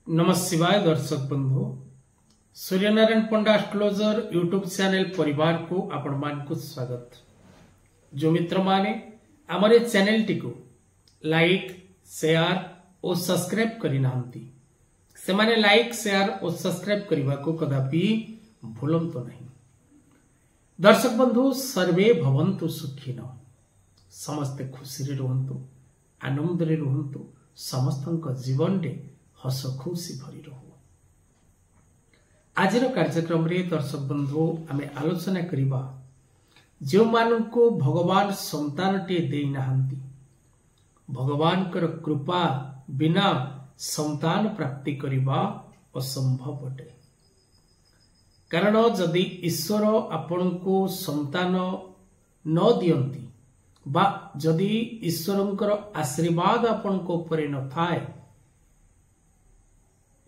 नमस्कार शिवाय दर्शक बंधु सूर्यनारायण पंडा एस्ट्रोलॉजर यूट्यूब चैनल परिवार को आपण मान को स्वागत। जो मित्र माने आमरे चैनल टी को लाइक शेयर और सब्सक्राइब करि नांती से माने लाइक शेयर और सब्सक्राइब करबा को कदापि भूलंतो नहीं। दर्शक बंधु सर्वे भवन्तु सुखिनो, समस्ते खुशी रे रहंतु, आनंद रे रहंतु, समस्तक जीवन रे हस खुशी भरी रहू। आज कार्यक्रम रे दर्शक बंधु आमे आलोचना करिबा जो माननको भगवान संतान टे देई नाहंती, भगवान कर कृपा बिना संतान प्राप्ति करिबा असंभव अटे। कारण जदि ईश्वर आपनको संतान न दियंती बा जदि ईश्वरंकर आशीर्वाद आपनको उपरे न थाए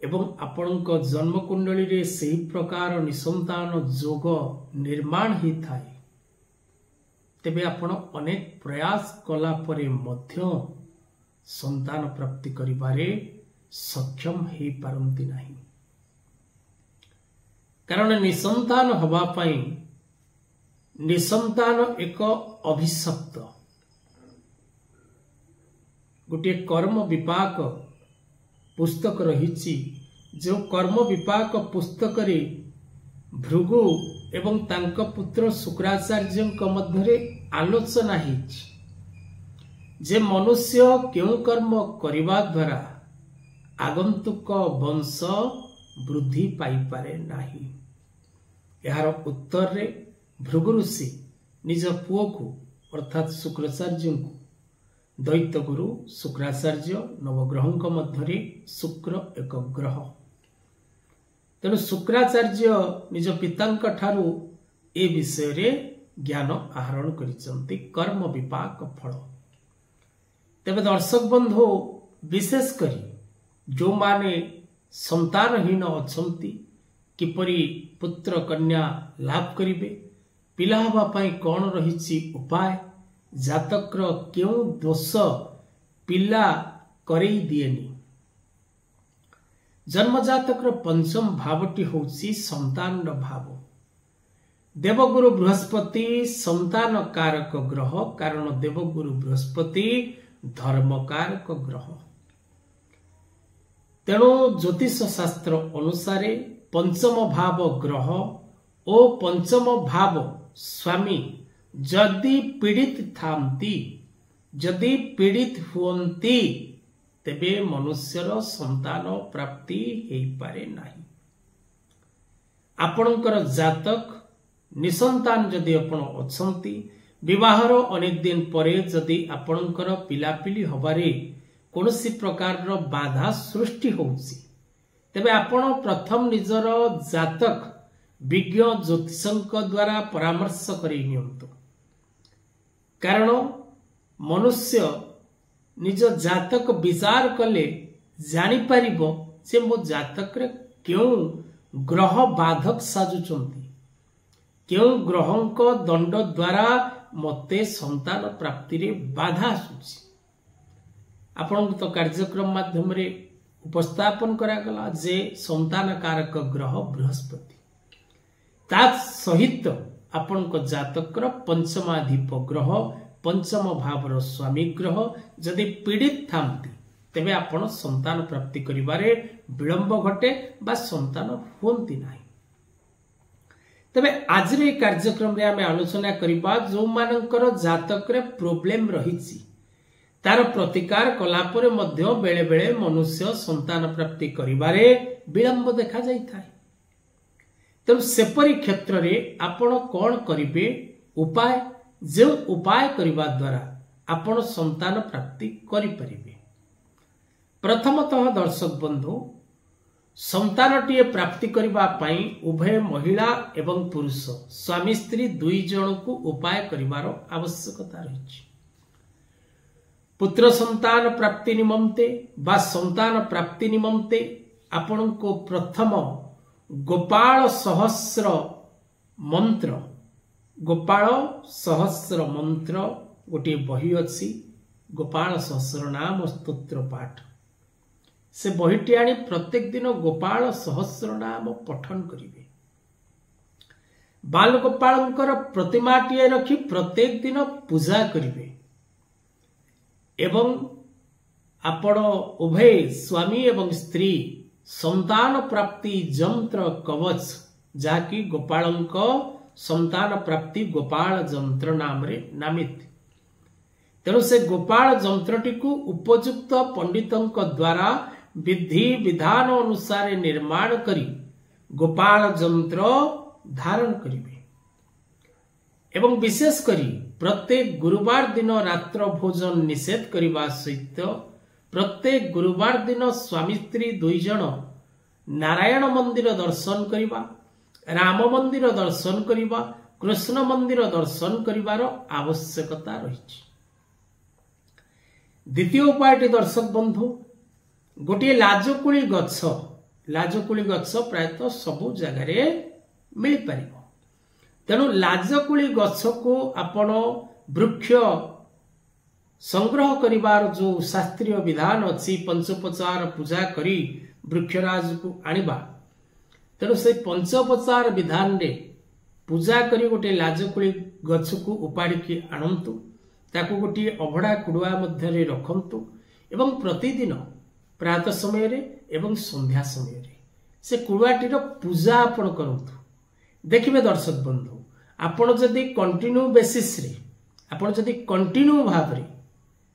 एवं आपणक जन्म कुंडली रे सही प्रकार निसंतान जोग निर्माण ही थाए तेबे आपण अनेक प्रयास कला परे मध्य संतान प्राप्ति करिबारे सक्षम ही पारंती नहीं। कारण निसंतान हवा पाई निसंतान एक अभिशप्त गोटे कर्म विपाक पुस्तक रही। जो कर्म विपाक पुस्तक रे भृगु एवं तांक पुत्र शुक्राचार्य मध्य आलोचना जे मनुष्य क्यों कर्म करिबा द्वारा आगंतुक वंश वृद्धि पाई पारे नाही। यार उत्तर रे भृगु ऋषि निज पुओ को अर्थात शुक्राचार्य को दैत्य गुरु शुक्राचार्य नवग्रह मध्य शुक्र एक ग्रह तेणु शुक्राचार्य निज पिता ठारू ए विषय रे ज्ञान आहरण करिसंती कर्म विपाक फल। तेबे दर्शक बंधु विशेष करी जो माने संतानहीन अछंती किपरि पुत्र कन्या लाभ करिवे, पिला हवा पाई कोन रहिछि उपाय, जातक क्यों दोष पिला करई दिएनी। जन्म जातक पंचम भावटी होउछि संतान भाव। देवगुरु बृहस्पति संतान कारक ग्रह, कारण देवगुरु बृहस्पति धर्म कारक ग्रह। तेणु ज्योतिष शास्त्र अनुसार पंचम भाव ग्रह और पंचम भाव स्वामी जदि पीड़ित थांती, जदि पीड़ित हुअंती तेबे मनुष्यर संतान प्राप्ति हेई पारे नाही। आपणकर जातक निसंतान जदि आपण अछंती, विवाहर अनेक दिन परे जदि आपणकर पिलापिली हबारे कोनोसी प्रकार रो बाधा सृष्टि होउछि तेबे आपण प्रथम निजर जातक विज्ञ ज्योतिषक द्वारा परामर्श करि नियंतु। कारण मनुष्य निज जातक विचार कले जानी परिबो जे मो जातक रे क्यों ग्रह बाधक साजुचंती, क्यों ग्रहंक दंड द्वारा मते संतान प्राप्ति रे बाधा आसुछि। आपण तो कार्यक्रम माध्यम रे उपस्थापन करा गला जे संतान कारक ग्रह बृहस्पति, ता सहित आपणक जातक पंचमाधिप ग्रह पंचम भावर स्वामी ग्रह जदि पीड़ित थांती तेबे आपण संतान प्राप्ति करिबारे विलंब घटे बा संतान होंती नाही। तेबे आज रे कार्यक्रम रे आमे आलोचना करिबा जो मानकर जातक रे प्रॉब्लम रहिछि तार प्रतिकार कला परे मध्य बेले बेले मनुष्य संतान प्राप्ति करिबारे विलंब देखा जाई थाए। तेणु सेपरी क्षेत्र रे आपण कोन करिवे उपाय, जो उपाय करिबा द्वारा आपण संतान प्राप्ति करि परिबे। प्रथमतः दर्शक बंधु संतानटीए प्राप्ति करिबा पई उभय महिला एवं पुरुष स्वामी स्त्री दुई जन को उपाय करिवार आवश्यकता रहिछि। पुत्र संतान प्राप्ति निमंते बा संतान प्राप्ति निमंते आपण को प्रथम गोपाल सहस्र मंत्र, गोपाल सहस्र मंत्र गोटे बही अच्छी, गोपाल सहस्र नाम स्तोत्र पाठ से बहीटी आनी प्रत्येक दिन गोपाल सहस्र नाम पठन करिवे। बाल गोपालंकर प्रतिमाटीए रखी प्रत्येक दिन पूजा करिवे एवं आपण उभय स्वामी एवं स्त्री संतान प्राप्ति जंत्र कवच जाकि गोपालंक संतान प्राप्ति गोपाल जंत्र नाम रे नामित। तेणु से गोपाल जंत्रटी को उपयुक्त पंडितों द्वारा विधि विधान अनुसार निर्माण करी गोपाल जंत्र धारण करिवे एवं विशेष करी प्रत्येक गुरुवार दिन रात्र भोजन निषेध करने सहित प्रत्येक गुरुवार दिन स्वामी स्त्री दुई जन नारायण मंदिर दर्शन करिबा, राम मंदिर दर्शन करिबा, कृष्ण मंदिर दर्शन करिबार आवश्यकता रही। द्वितीय उपायटी दर्शक बंधु गोटे लाजकुली गछ प्रायतः सबु जगार मिल पार। तेणु लाजकुली गछ को आपण वृक्ष संग्रह करिबार जो शास्त्रीय विधान अच्छी पंचोपचार पूजा करी वृक्षराज को आनिबा। तेणु से पंचोपचार विधान रे पूजा करी गोटे लाजकुली गछ को उपाड़ी की आणंतु, ताकू गोटे अभड़ा कुड़ुआ मध्य रखंतु एवं प्रतिदिन प्रातः समय रे एवं संध्या समय रे से कुड़ुआटीर पूजा आपण करंतु। देखिबे दर्शक बंधु, आपण जदि कंटिन्यू बेसिस रे आपण जदि कंटिन्यू भाव रे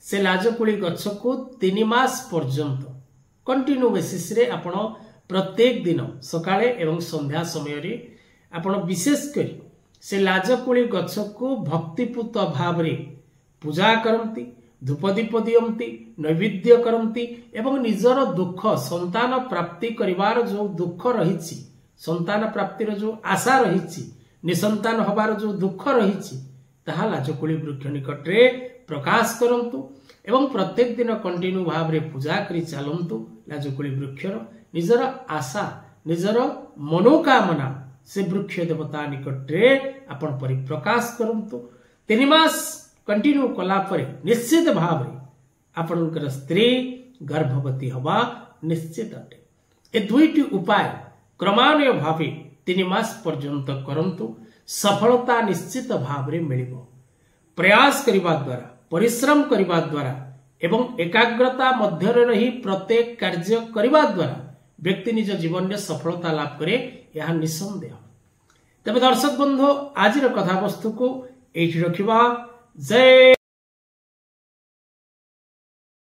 से लाजकुली गछ को 3 मास पर्यंत कंटिन्यू बेसिस रे आपण प्रत्येक दिन सकाळे एवं संध्या समय रे आपण विशेष करी से लाजकुली गछ को भक्तिपूत भाव रे पूजा करंती, धूप दीप दियंती, नैवेद्य करंती एवं निजर दुख संतान प्राप्ति करिवार जो दुख रहिछि, संतान प्राप्तिर जो आशा रहिछि, निसंतान हबार जो दुख रहिछि ताहा लाजकुली वृक्ष निकट रे प्रकाश करंतु एवं प्रत्येक दिन कंटिन्यू भाव रे पूजा करी चलंतु। लाजकुली वृक्षर निजर आशा निजर मनोकामना से वृक्ष देवता निकट रे आपण परिप्रकाश करंतु। 3 मास कंटिन्यू कला परे निश्चित भाव रे आपनकर स्त्री गर्भवती हवा निश्चित अटे। ए दुईटी उपाय क्रमान्वय भावे 3 मास पर्यंत करंतु, सफलता निश्चित भाव रे मिलिबो। प्रयास करिबा द्वारा, परिश्रम करिबा द्वारा एवं एकाग्रता मध्य रही प्रत्येक कार्य करिबा द्वारा व्यक्ति निज जीवन में सफलता लाभ करे, यह निसंदेह। तबे दर्शक बंधु आज कथा वस्तु को एठी रखिबा। जय